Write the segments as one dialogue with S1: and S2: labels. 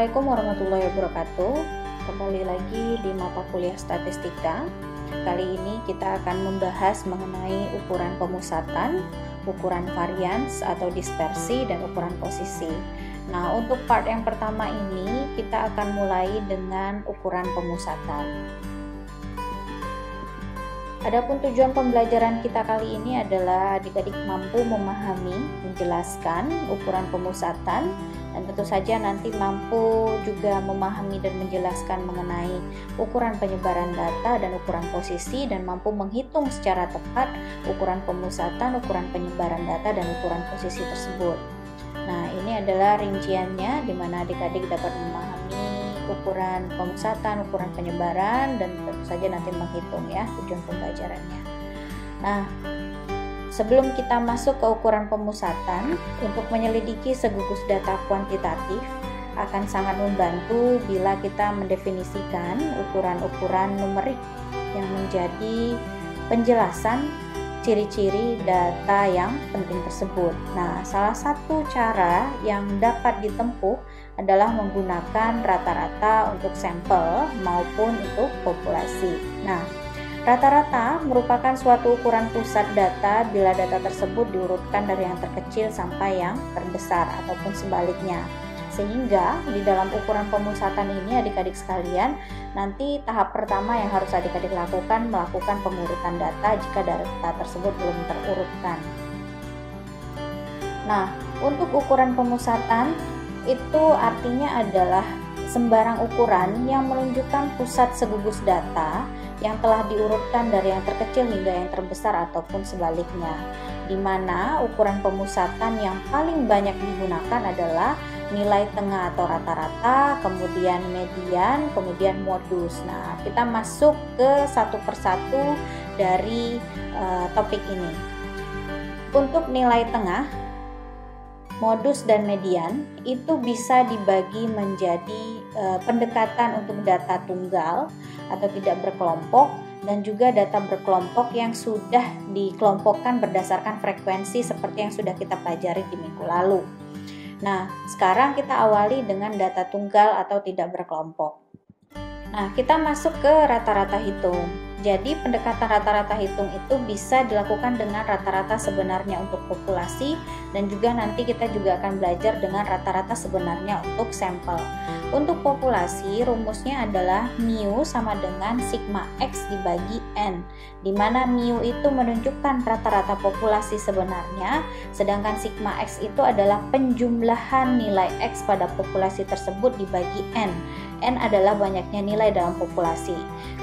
S1: Assalamualaikum warahmatullahi wabarakatuh. Kembali lagi di mata kuliah statistika. Kali ini kita akan membahas mengenai ukuran pemusatan, ukuran varians atau dispersi, dan ukuran posisi. Nah, untuk part yang pertama ini kita akan mulai dengan ukuran pemusatan. Adapun tujuan pembelajaran kita kali ini adalah adik-adik mampu memahami, menjelaskan ukuran pemusatan, dan tentu saja nanti mampu juga memahami dan menjelaskan mengenai ukuran penyebaran data dan ukuran posisi, dan mampu menghitung secara tepat ukuran pemusatan, ukuran penyebaran data, dan ukuran posisi tersebut. Nah, ini adalah rinciannya di mana adik-adik dapat memahami ukuran pemusatan, ukuran penyebaran, dan tentu saja nanti menghitung ya tujuan pembelajarannya. Nah, sebelum kita masuk ke ukuran pemusatan, untuk menyelidiki segugus data kuantitatif akan sangat membantu bila kita mendefinisikan ukuran-ukuran numerik yang menjadi penjelasan ciri-ciri data yang penting tersebut. Nah, salah satu cara yang dapat ditempuh adalah menggunakan rata-rata untuk sampel maupun untuk populasi. Nah, rata-rata merupakan suatu ukuran pusat data bila data tersebut diurutkan dari yang terkecil sampai yang terbesar ataupun sebaliknya. Sehingga di dalam ukuran pemusatan ini adik-adik sekalian, nanti tahap pertama yang harus adik-adik lakukan melakukan pengurutan data jika data tersebut belum terurutkan. Nah, untuk ukuran pemusatan itu artinya adalah sembarang ukuran yang menunjukkan pusat segugus data yang telah diurutkan dari yang terkecil hingga yang terbesar ataupun sebaliknya, di mana ukuran pemusatan yang paling banyak digunakan adalah nilai tengah atau rata-rata, kemudian median, kemudian modus. Nah, kita masuk ke satu persatu dari topik ini. Untuk nilai tengah, modus dan median itu bisa dibagi menjadi pendekatan untuk data tunggal atau tidak berkelompok, dan juga data berkelompok yang sudah dikelompokkan berdasarkan frekuensi seperti yang sudah kita pelajari di minggu lalu. Nah, sekarang kita awali dengan data tunggal atau tidak berkelompok. Nah, kita masuk ke rata-rata hitung. Jadi, pendekatan rata-rata hitung itu bisa dilakukan dengan rata-rata sebenarnya untuk populasi, dan juga nanti kita juga akan belajar dengan rata-rata sebenarnya untuk sampel. Untuk populasi, rumusnya adalah mu sama dengan sigma X dibagi N, di mana mu itu menunjukkan rata-rata populasi sebenarnya, sedangkan sigma X itu adalah penjumlahan nilai X pada populasi tersebut dibagi N. N adalah banyaknya nilai dalam populasi.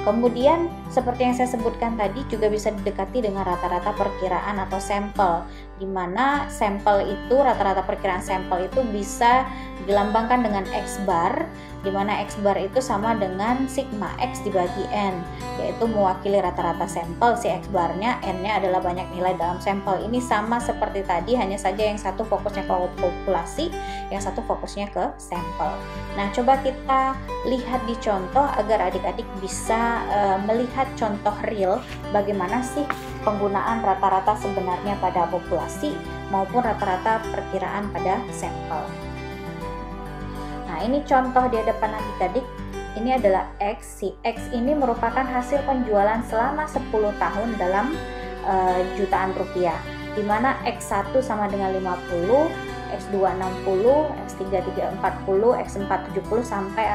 S1: Kemudian seperti yang saya sebutkan tadi juga bisa didekati dengan rata-rata perkiraan atau sampel, di mana sampel itu, rata-rata perkiraan sampel itu bisa dilambangkan dengan X bar, di mana X bar itu sama dengan sigma X dibagi N, yaitu mewakili rata-rata sampel. Si X barnya, N-nya adalah banyak nilai dalam sampel. Ini sama seperti tadi, hanya saja yang satu fokusnya ke populasi, yang satu fokusnya ke sampel. Nah, coba kita lihat di contoh agar adik-adik bisa melihat contoh real bagaimana sih penggunaan rata-rata sebenarnya pada populasi maupun rata-rata perkiraan pada sampel. Nah, ini contoh di hadapan adik-adik. Ini adalah X. Si X ini merupakan hasil penjualan selama 10 tahun dalam jutaan rupiah, di mana X1 sama dengan 50, X2 60, X3 40, X4 70 sampai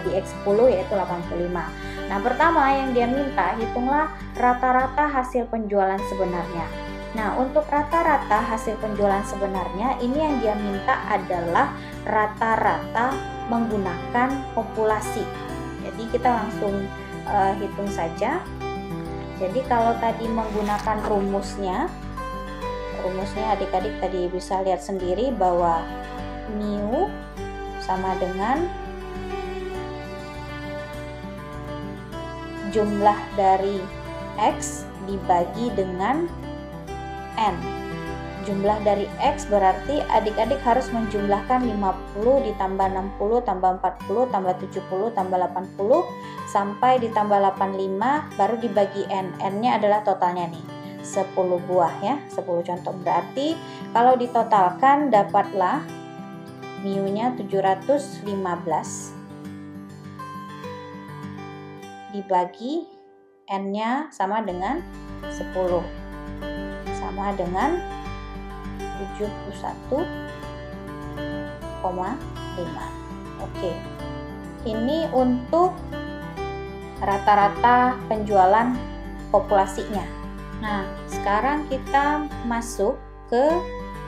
S1: di X10 yaitu 85. Nah, pertama yang dia minta, hitunglah rata-rata hasil penjualan sebenarnya. Nah, untuk rata-rata hasil penjualan sebenarnya, ini yang dia minta adalah rata-rata menggunakan populasi. Jadi kita langsung hitung saja. Jadi kalau tadi menggunakan rumusnya adik-adik tadi bisa lihat sendiri bahwa mu sama dengan jumlah dari X dibagi dengan N. Jumlah dari X berarti adik-adik harus menjumlahkan 50 ditambah 60 tambah 40 tambah 70 tambah 80 sampai ditambah 85 baru dibagi N. N-nya adalah totalnya nih 10 buah ya, 10 contoh. Berarti kalau ditotalkan dapatlah mu-nya 715 dibagi n-nya sama dengan 10, sama dengan 71,5. Oke, ini untuk rata-rata penjualan populasinya. Nah, sekarang kita masuk ke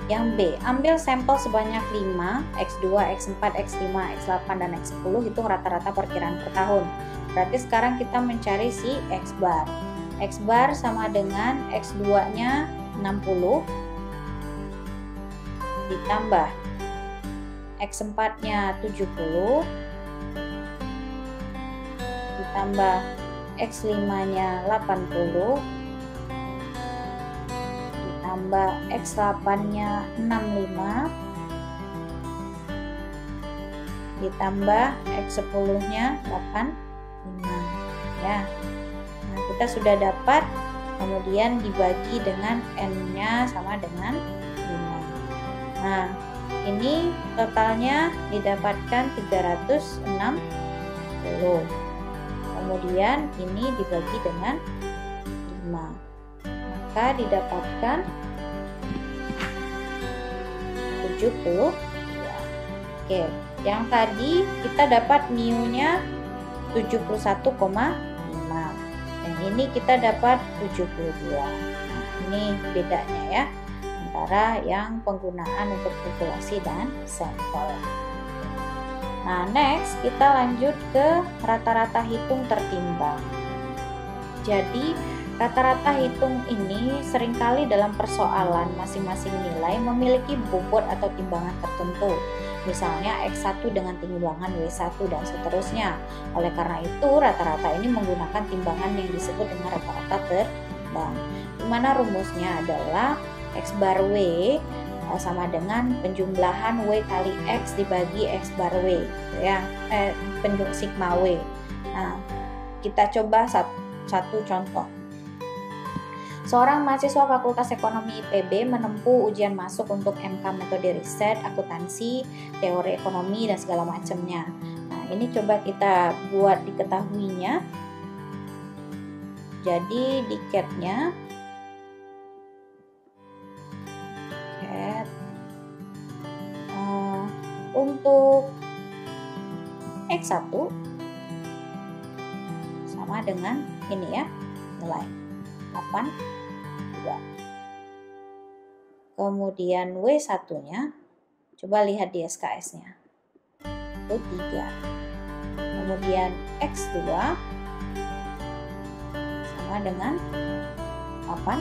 S1: yang B. Ambil sampel sebanyak 5, X2, X4, X5, X8, dan X10, hitung rata-rata perkiraan per tahun. Berarti sekarang kita mencari si X bar. X bar sama dengan X2-nya 60 ditambah X4-nya 70 ditambah X5-nya 80 ditambah X8-nya 65 ditambah X10-nya 85 ya. Nah, kita sudah dapat, kemudian dibagi dengan n-nya sama dengan 5. Nah, ini totalnya didapatkan 360. Kemudian ini dibagi dengan 5, maka didapatkan 70. Oke, yang tadi kita dapat mu-nya 71,5, yang ini kita dapat 72. Nah, ini bedanya ya antara yang penggunaan untuk populasi dan sampel. Nah, next kita lanjut ke rata-rata hitung tertimbang. Jadi rata-rata hitung ini seringkali dalam persoalan masing-masing nilai memiliki bobot atau timbangan tertentu. Misalnya X1 dengan timbangan W1 dan seterusnya. Oleh karena itu, rata-rata ini menggunakan timbangan yang disebut dengan rata-rata tertimbang. Di mana rumusnya adalah X bar W sama dengan penjumlahan W kali X dibagi X bar W, ya, penjumlah sigma W. Nah, kita coba satu contoh. Seorang mahasiswa Fakultas Ekonomi IPB menempuh ujian masuk untuk MK metode riset, akuntansi, teori ekonomi, dan segala macamnya. Nah, ini coba kita buat diketahuinya. Jadi di CAT-nya untuk X1 sama dengan ini ya, nilai 82. Kemudian W1-nya coba lihat di SKS-nya itu 3. Kemudian X2 sama dengan 8.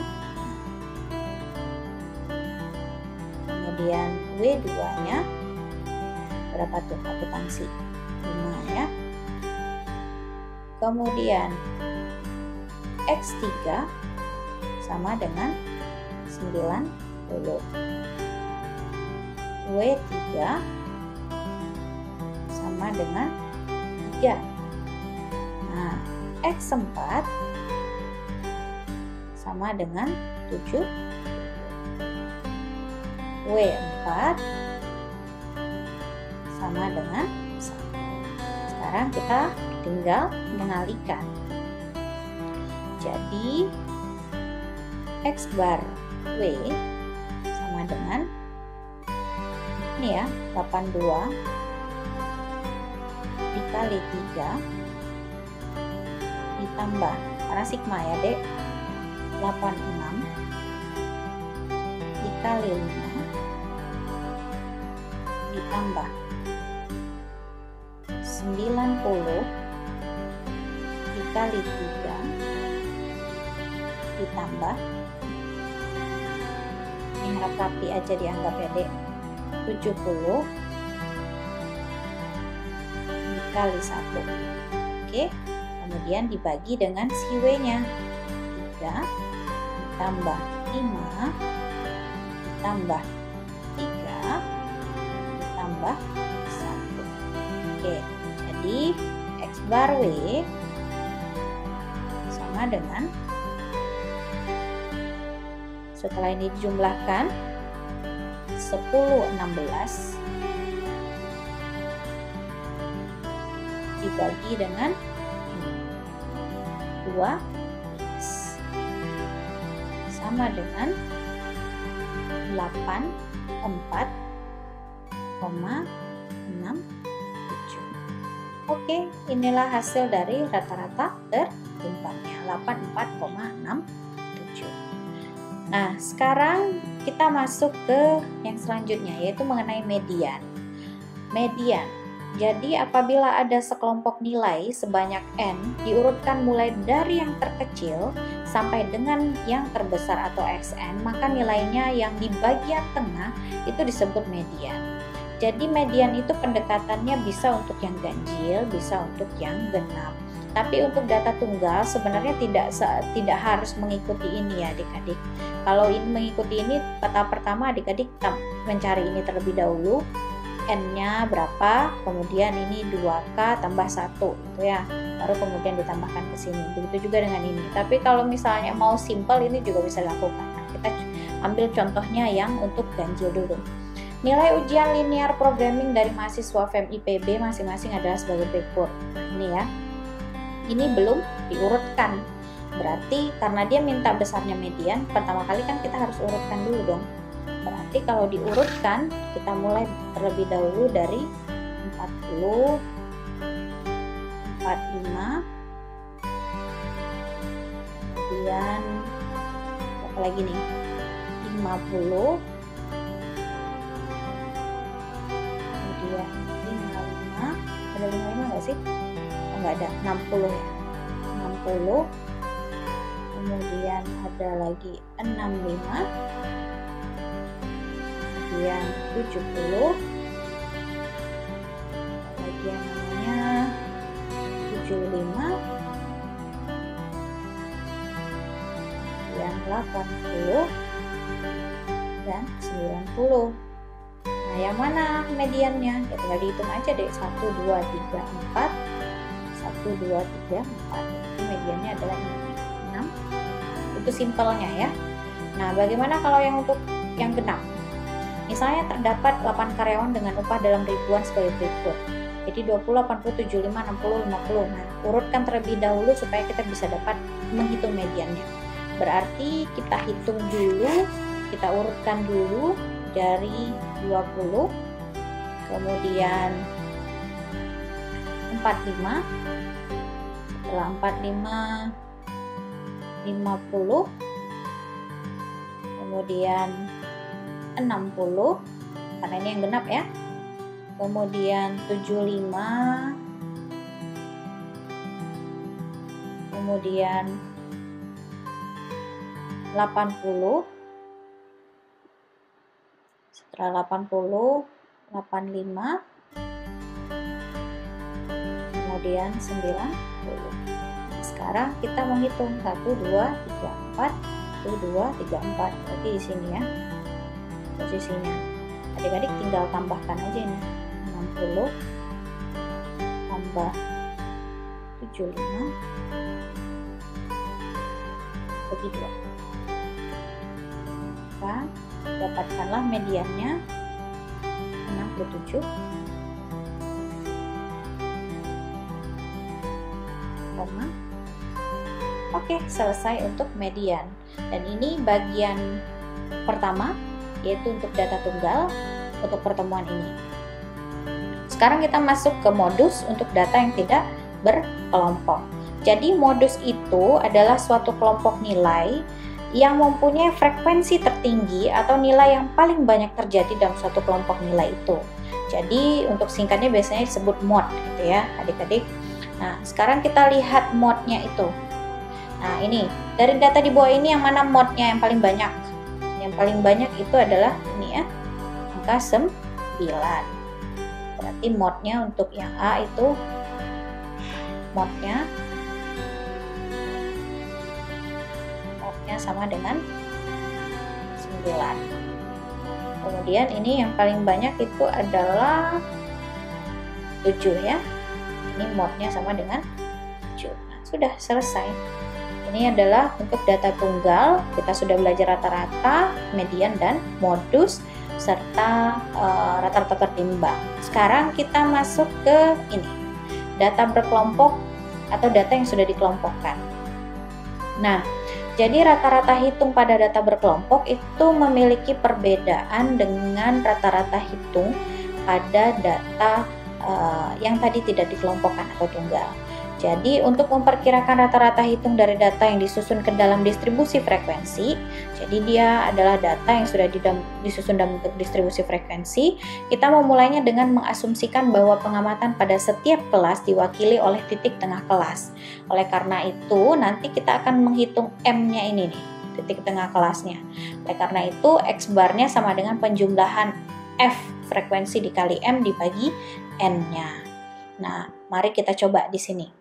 S1: Kemudian W2-nya berapa tuh, akuntansi 5 ya. Kemudian X3 sama dengan 90. W3 sama dengan 3. Nah, X4 sama dengan 7. W4 sama dengan 1. Sekarang kita tinggal mengalihkan. Jadi X bar W sama dengan ini ya, 82 dikali 3 ditambah, karena sigma ya dek, 86 dikali 5 ditambah 90 dikali 3 ditambah, ini harap rapi aja dianggap ya dek, 70 dikali 1. Oke, kemudian dibagi dengan si W nya 3 ditambah 5 ditambah 3 ditambah 1. Oke, jadi X bar W sama dengan, setelah ini dijumlahkan, 10 16 dibagi dengan 2 sama dengan 84,67. Oke, inilah hasil dari rata-rata tertimbangnya, 84,67. Nah, sekarang kita masuk ke yang selanjutnya, yaitu mengenai median. Median. Jadi apabila ada sekelompok nilai sebanyak n diurutkan mulai dari yang terkecil sampai dengan yang terbesar atau xn, maka nilainya yang di bagian tengah itu disebut median. Jadi median itu pendekatannya bisa untuk yang ganjil, bisa untuk yang genap. Tapi untuk data tunggal sebenarnya tidak harus mengikuti ini ya adik-adik. Kalau ini mengikuti ini, tahap pertama adik-adik mencari ini terlebih dahulu. N-nya berapa, kemudian ini 2K tambah 1 gitu ya, baru kemudian ditambahkan ke sini. Begitu juga dengan ini. Tapi kalau misalnya mau simple, ini juga bisa dilakukan. Nah, kita ambil contohnya yang untuk ganjil dulu. Nilai ujian linear programming dari mahasiswa FEM IPB masing-masing adalah sebagai berikut. Nah, ini ya, ini belum diurutkan. Berarti karena dia minta besarnya median, pertama kali kan kita harus urutkan dulu dong. Berarti kalau diurutkan, kita mulai terlebih dahulu dari 40, 45, kemudian apa lagi nih, 50, kemudian 55, ada 55 nggak sih? Oh, nggak ada, 60 ya, 60, kemudian ada lagi 65, kemudian 70, lagi yang namanya 75, kemudian 80 dan 90. Nah, yang mana mediannya? Ya tinggal dihitung aja deh, 1, 2, 3, 4, 1, 2, 3, 4. Jadi mediannya adalah 6. Itu simpelnya ya. Nah, bagaimana kalau yang untuk yang genap? Misalnya terdapat 8 karyawan dengan upah dalam ribuan sebagai berikut. Jadi 20, 80, 75, 60, 50. Nah, urutkan terlebih dahulu supaya kita bisa dapat menghitung mediannya. Berarti kita hitung dulu, kita urutkan dulu dari 20, kemudian 45, setelah 45, 50, kemudian 60, karena ini yang genap ya, kemudian 75, kemudian 80, setelah 80, 85, kemudian 90. Sekarang kita menghitung 1, 2, 3, 4, 1, 2, 3, 4. Berarti di sini ya posisinya. Adik-adik tinggal tambahkan aja ini. 60 tambah 75 bagi 2. Maka dapatkanlah mediannya 67. Oke, selesai untuk median. Dan ini bagian pertama, yaitu untuk data tunggal untuk pertemuan ini. Sekarang kita masuk ke modus untuk data yang tidak berkelompok. Jadi modus itu adalah suatu kelompok nilai yang mempunyai frekuensi tertinggi atau nilai yang paling banyak terjadi dalam suatu kelompok nilai itu. Jadi untuk singkatnya biasanya disebut mod gitu ya adik-adik. Nah, sekarang kita lihat modnya itu. Nah, ini dari data di bawah ini yang mana modnya yang paling banyak? Yang paling banyak itu adalah ini ya, angka 9. Berarti modnya untuk yang A itu modnya sama dengan 9. Kemudian ini yang paling banyak itu adalah 7 ya. Ini modnya sama dengan 7. Nah, sudah selesai. Ini adalah untuk data tunggal. Kita sudah belajar rata-rata, median dan modus serta rata-rata tertimbang. Sekarang kita masuk ke ini. data berkelompok atau data yang sudah dikelompokkan. Nah, jadi rata-rata hitung pada data berkelompok itu memiliki perbedaan dengan rata-rata hitung pada data yang tadi tidak dikelompokkan atau tunggal. Jadi untuk memperkirakan rata-rata hitung dari data yang disusun ke dalam distribusi frekuensi, jadi dia adalah data yang sudah disusun dalam bentuk distribusi frekuensi, kita memulainya dengan mengasumsikan bahwa pengamatan pada setiap kelas diwakili oleh titik tengah kelas. Oleh karena itu, nanti kita akan menghitung M-nya ini nih, titik tengah kelasnya. Oleh karena itu, X bar-nya sama dengan penjumlahan F frekuensi dikali M dibagi N-nya. Nah, mari kita coba di sini.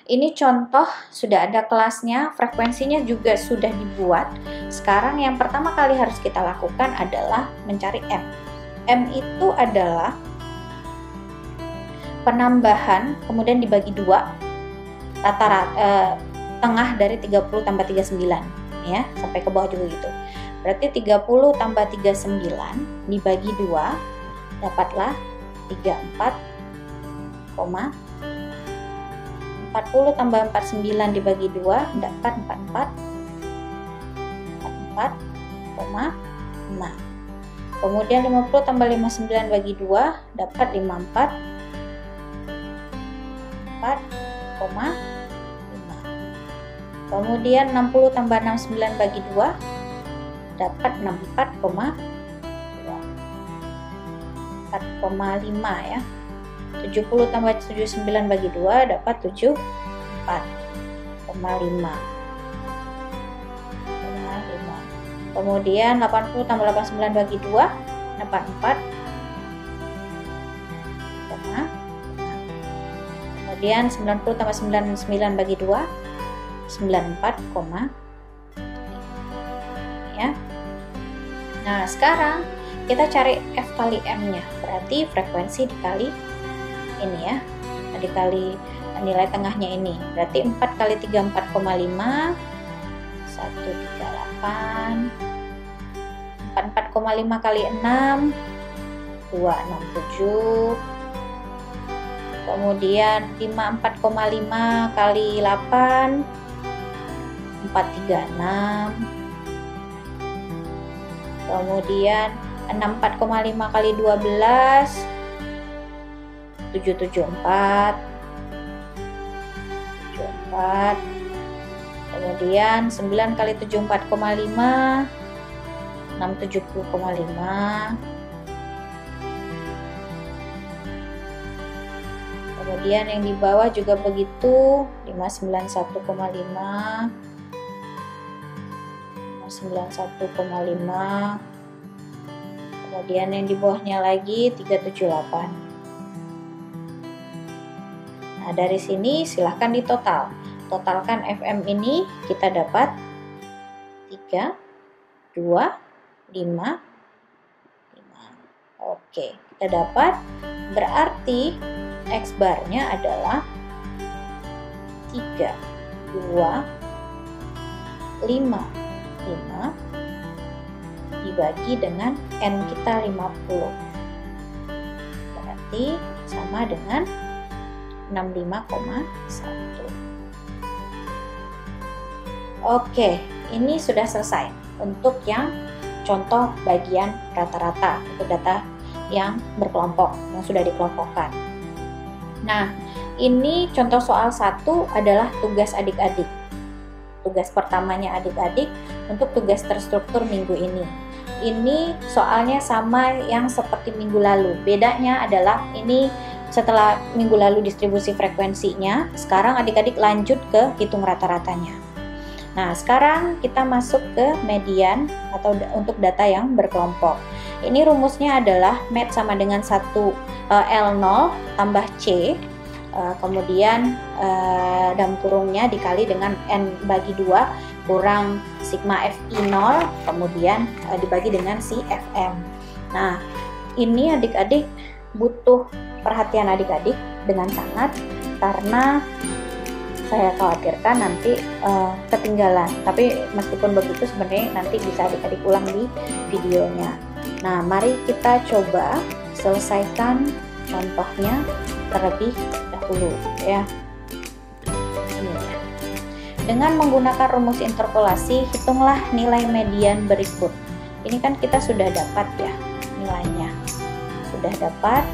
S1: Ini contoh sudah ada kelasnya, frekuensinya juga sudah dibuat. Sekarang yang pertama kali harus kita lakukan adalah mencari M. M itu adalah penambahan kemudian dibagi 2 rata-rata tengah dari 30 tambah 39 ya, sampai ke bawah juga gitu. Berarti 30 tambah 39 dibagi 2 dapatlah 34, 40 tambah 49 dibagi 2 dapat 44,6. Kemudian 50 tambah 59 bagi 2 dapat 54,5. Kemudian 60 tambah 69 bagi 2 dapat 4,5 ya. 70 tambah 79 bagi 2 dapat 74,5. Kemudian 80 tambah 89 bagi 2 dapat 4. Kemudian 90 tambah 99 bagi 2 94, ya. Nah, sekarang kita cari F kali M-nya. Berarti frekuensi dikali ini ya, dikali nilai tengahnya ini, berarti 4 kali 3 4,5, 138, 4,5 kali 6 267, kemudian 54,5 kali 8 436, kemudian 64,5 kali 12 774, kemudian 9 kali 74,5 670,5, kemudian yang di bawah juga begitu 591,5, 591,5, kemudian yang di bawahnya lagi 378. Nah, dari sini silahkan ditotal. Totalkan FM ini kita dapat 3, 2, 5, 5. Oke, kita dapat berarti X barnya adalah 3, 2, 5, 5 dibagi dengan N kita 50. Berarti sama dengan 65,1. Oke, ini sudah selesai untuk yang contoh bagian rata-rata untuk data yang berkelompok, yang sudah dikelompokkan. Nah, ini contoh soal 1 adalah tugas adik-adik. Tugas pertamanya adik-adik untuk tugas terstruktur minggu ini. Ini soalnya sama yang seperti minggu lalu. Bedanya adalah ini setelah minggu lalu distribusi frekuensinya, sekarang adik-adik lanjut ke hitung rata-ratanya. Nah, sekarang kita masuk ke median atau untuk data yang berkelompok. Ini rumusnya adalah MET sama dengan 1 L0 tambah C, kemudian dalam kurungnya dikali dengan N bagi 2 kurang sigma FI0, kemudian dibagi dengan si FM. Nah, ini adik-adik butuh perhatian adik-adik dengan sangat, karena saya khawatirkan nanti ketinggalan. Tapi meskipun begitu sebenarnya nanti bisa adik-adik ulang di videonya. Nah, mari kita coba selesaikan contohnya terlebih dahulu ya. Ini ya. Dengan menggunakan rumus interpolasi, hitunglah nilai median berikut. Ini kan kita sudah dapat ya nilainya, sudah dapat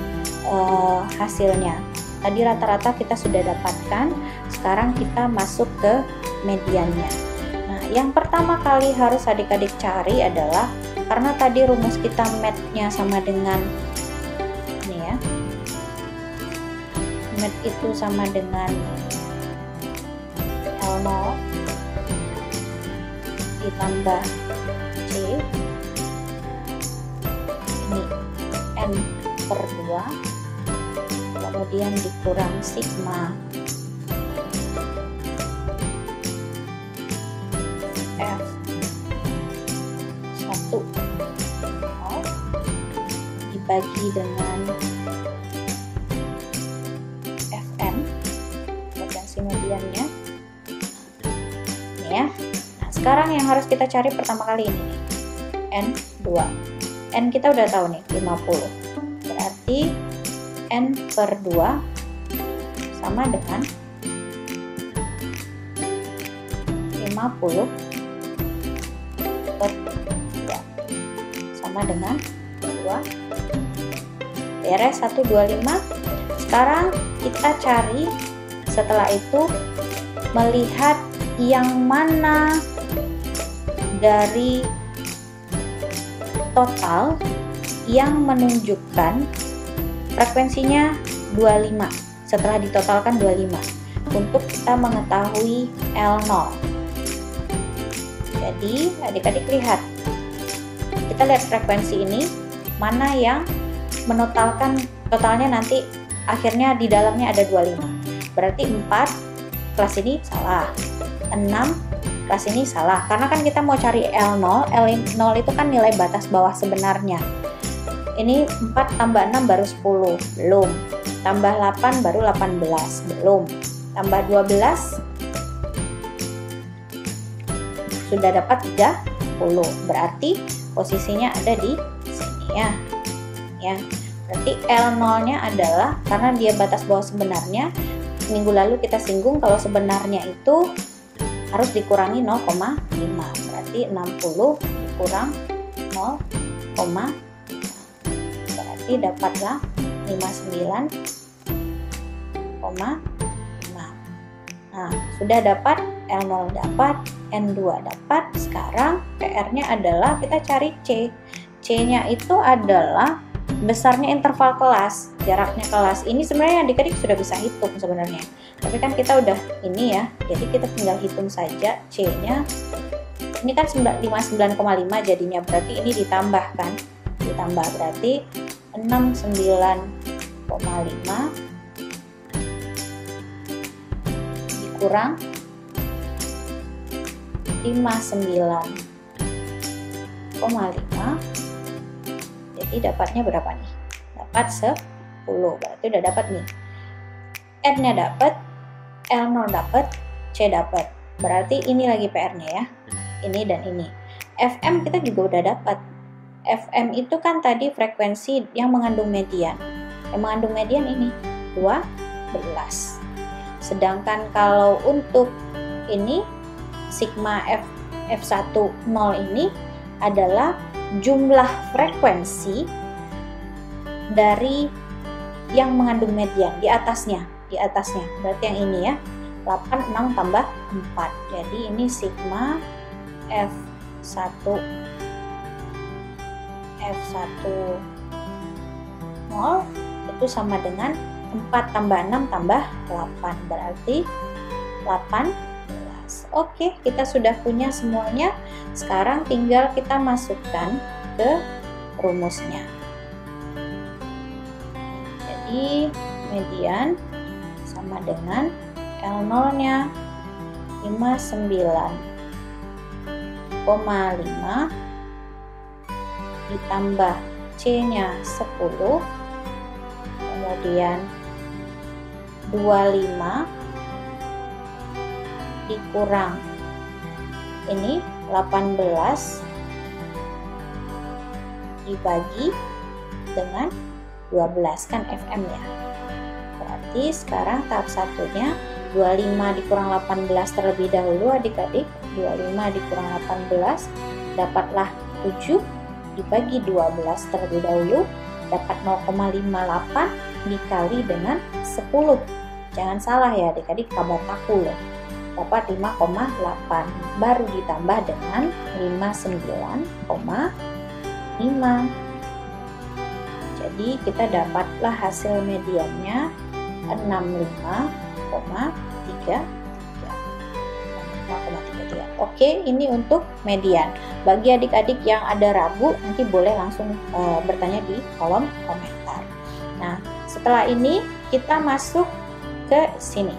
S1: hasilnya. Tadi rata-rata kita sudah dapatkan, sekarang kita masuk ke mediannya. Nah, yang pertama kali harus adik-adik cari adalah, karena tadi rumus kita med-nya sama dengan ini ya, med itu sama dengan L0 ditambah C, ini N per 2, kemudian dikurang sigma F1 dibagi dengan Fn, potensi mediannya ini ya. Nah, sekarang yang harus kita cari pertama kali ini nih, N2. N kita udah tahu nih 50, berarti N per 2 sama dengan 50 per 2 sama dengan 2. Beres 125. Sekarang kita cari setelah itu melihat yang mana dari total yang menunjukkan frekuensinya 25, setelah ditotalkan 25, untuk kita mengetahui L0. Jadi adik-adik lihat, kita lihat frekuensi ini mana yang menotalkan, totalnya nanti akhirnya di dalamnya ada 25. Berarti 4 kelas ini salah, 6 kelas ini salah, karena kan kita mau cari L0. L0 itu kan nilai batas bawah sebenarnya. Ini 4 tambah 6 baru 10, belum. Tambah 8 baru 18, belum. Tambah 12 sudah dapat 30, berarti posisinya ada di sini ya. Ya, berarti L0-nya adalah, karena dia batas bawah sebenarnya, minggu lalu kita singgung kalau sebenarnya itu harus dikurangi 0,5, berarti 60 dikurang 0,5, berarti dapatlah 59,5. Nah, sudah dapat L0, dapat N2 dapat. Sekarang PR-nya adalah kita cari C. C-nya itu adalah besarnya interval kelas, jaraknya kelas. Ini sebenarnya adik-adik sudah bisa hitung sebenarnya, tapi kan kita udah ini ya, jadi kita tinggal hitung saja C-nya. Ini kan 59,5 jadinya, berarti ini ditambahkan, ditambah berarti 69,5 dikurang 59,5, jadi dapatnya berapa nih? Dapat 10, berarti udah dapat nih. N-nya dapat, L0 dapat, C dapat. Berarti ini lagi PR-nya ya. Ini dan ini. FM kita juga udah dapat. FM itu kan tadi frekuensi yang mengandung median. Yang mengandung median ini 12. Sedangkan kalau untuk ini sigma F10 ini adalah jumlah frekuensi dari yang mengandung median di atasnya, berarti yang ini ya, 8, 6 tambah 4, jadi ini sigma F10 itu sama dengan 4 tambah 6 tambah 8, berarti 18. Oke, kita sudah punya semuanya. Sekarang tinggal kita masukkan ke rumusnya. Jadi median sama dengan L0-nya 59,5 ditambah C-nya 10, kemudian 25 dikurang ini 18 dibagi dengan 12 kan FM ya, Berarti sekarang tahap satunya 25 dikurang 18 terlebih dahulu adik-adik. 25 dikurang 18 dapatlah 7 dibagi 12 terlebih dahulu, dapat 0,58 dikali dengan 10. Jangan salah ya adik-adik, kabataku loh. Dapat 5,8 baru ditambah dengan 59,5. Jadi kita dapatlah hasil mediannya 65,33. Oke, ini untuk median. Bagi adik-adik yang ada ragu, nanti boleh langsung bertanya di kolom komentar. Nah, setelah ini kita masuk ke sini.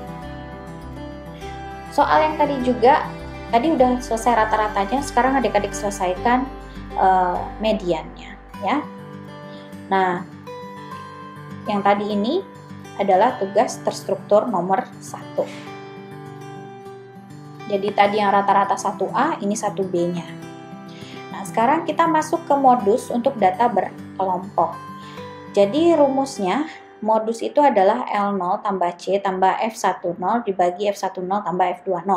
S1: Soal yang tadi juga, tadi udah selesai rata-ratanya, sekarang adik-adik selesaikan mediannya ya. Nah, yang tadi ini adalah tugas terstruktur nomor 1. Jadi tadi yang rata-rata 1A, ini 1B-nya. Nah, sekarang kita masuk ke modus untuk data berkelompok. Jadi rumusnya, modus itu adalah L0 tambah C tambah F10 dibagi F10 tambah F20.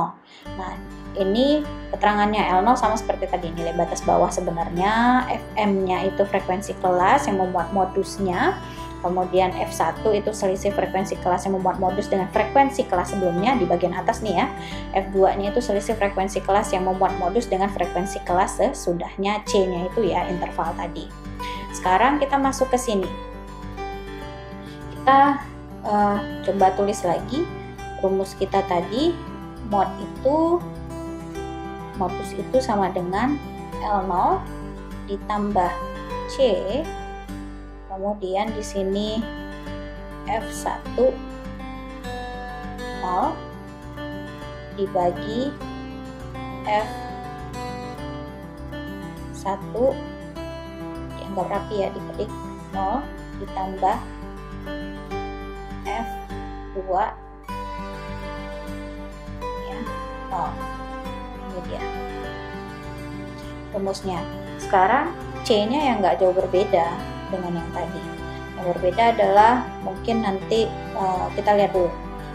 S1: Nah, ini keterangannya L0 sama seperti tadi, nilai batas bawah sebenarnya, FM-nya itu frekuensi kelas yang memuat modusnya, kemudian F1 itu selisih frekuensi kelas yang memuat modus dengan frekuensi kelas sebelumnya di bagian atas nih ya. F2-nya itu selisih frekuensi kelas yang memuat modus dengan frekuensi kelas sesudahnya, C-nya itu ya interval tadi. Sekarang kita masuk ke sini. Kita coba tulis lagi rumus kita tadi. Modus itu sama dengan L0 ditambah C, kemudian di sini F1 0 dibagi F1, dianggap rapi ya adik-adik, 0 ditambah F2 ya, 0. Ini dia rumusnya. Sekarang C-nya yang nggak jauh berbeda dengan yang tadi. Yang berbeda adalah mungkin nanti kita lihat dulu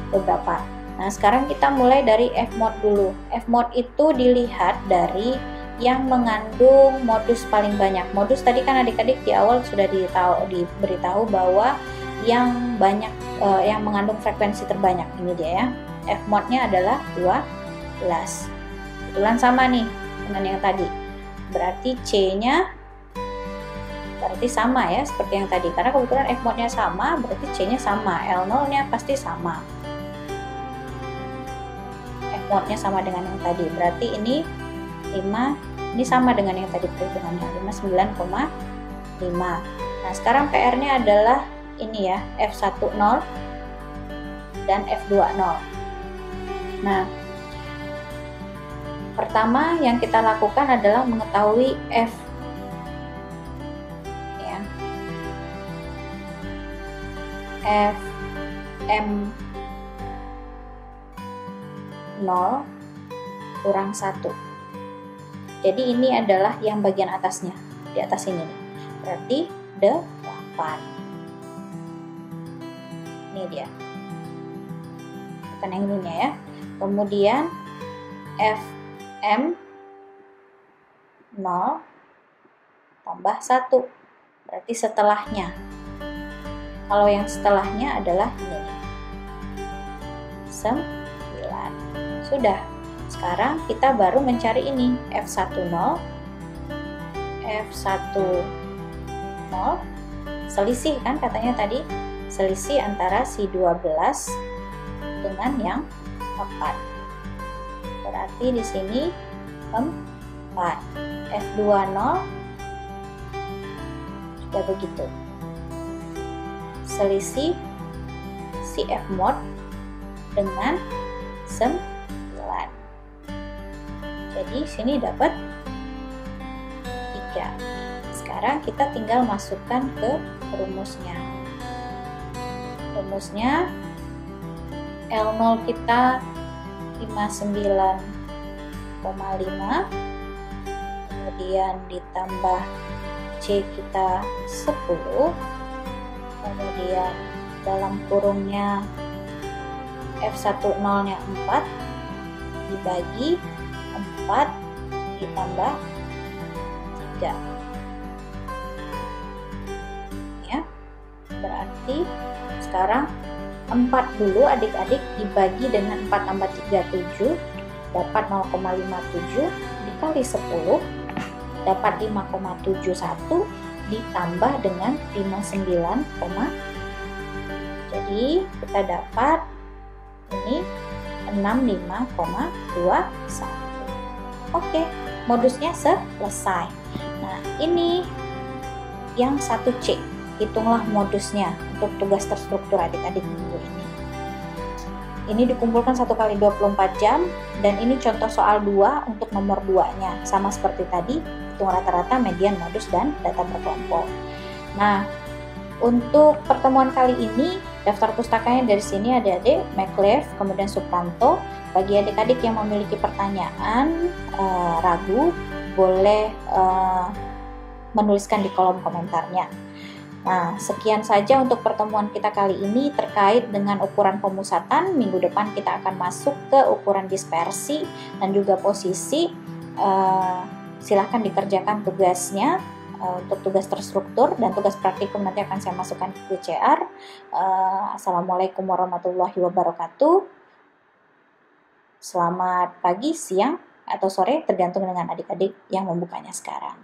S1: beberapa. Nah, sekarang kita mulai dari F-mod dulu. F-mod itu dilihat dari yang mengandung modus paling banyak. Modus tadi kan adik-adik di awal sudah diberitahu bahwa yang banyak yang mengandung frekuensi terbanyak ini dia ya. F-modnya adalah 12. Kebetulan sama nih dengan yang tadi. Berarti C-nya berarti sama ya seperti yang tadi, karena kebetulan F-modnya sama, berarti C-nya sama, L0-nya pasti sama. F-modnya sama dengan yang tadi, berarti ini 5, ini sama dengan yang tadi perhitungannya, 59,5. Nah, sekarang PR-nya adalah ini ya, F10 dan F20. Nah, pertama yang kita lakukan adalah mengetahui F ya, FM0 kurang 1. Jadi ini adalah yang bagian atasnya, di atas ini nih. Berarti 8. Ini dia. Bukan yang ininya ya. Kemudian FM 0 tambah 1, berarti setelahnya. Kalau yang setelahnya adalah ini 9. Sudah. Sekarang kita baru mencari ini F10 selisih kan katanya tadi, selisih antara si 12 dengan yang 4. Berarti di sini 4. F20 juga begitu. Selisih si F-mod dengan 9. Jadi sini dapat 3. Sekarang kita tinggal masukkan ke rumusnya. Rumusnya L0 kita 59,5, kemudian ditambah C kita 10, kemudian dalam kurungnya F10-nya 4 dibagi 4 ditambah 3. Ya, berarti sekarang 4 dulu adik-adik dibagi dengan 4 tambah 3, 7, dapat 0,57 dikali 10 dapat 5,71 ditambah dengan 59, jadi kita dapat ini 65,21. Oke, modusnya selesai. Nah, ini yang 1C. Hitunglah modusnya untuk tugas terstruktur adik-adik minggu ini. Ini dikumpulkan 1 kali 24 jam, dan ini contoh soal 2 untuk nomor 2-nya. Sama seperti tadi, hitung rata-rata, median, modus, dan data berkelompok. Nah, untuk pertemuan kali ini, daftar pustakanya dari sini adik-adik, McLeaf, kemudian Supranto. Bagi adik-adik yang memiliki pertanyaan, ragu, boleh menuliskan di kolom komentarnya. Nah, sekian saja untuk pertemuan kita kali ini terkait dengan ukuran pemusatan. Minggu depan kita akan masuk ke ukuran dispersi dan juga posisi. Silahkan dikerjakan tugasnya untuk tugas terstruktur, dan tugas praktikum nanti akan saya masukkan ke CR. Assalamualaikum warahmatullahi wabarakatuh. Selamat pagi, siang, atau sore, tergantung dengan adik-adik yang membukanya sekarang.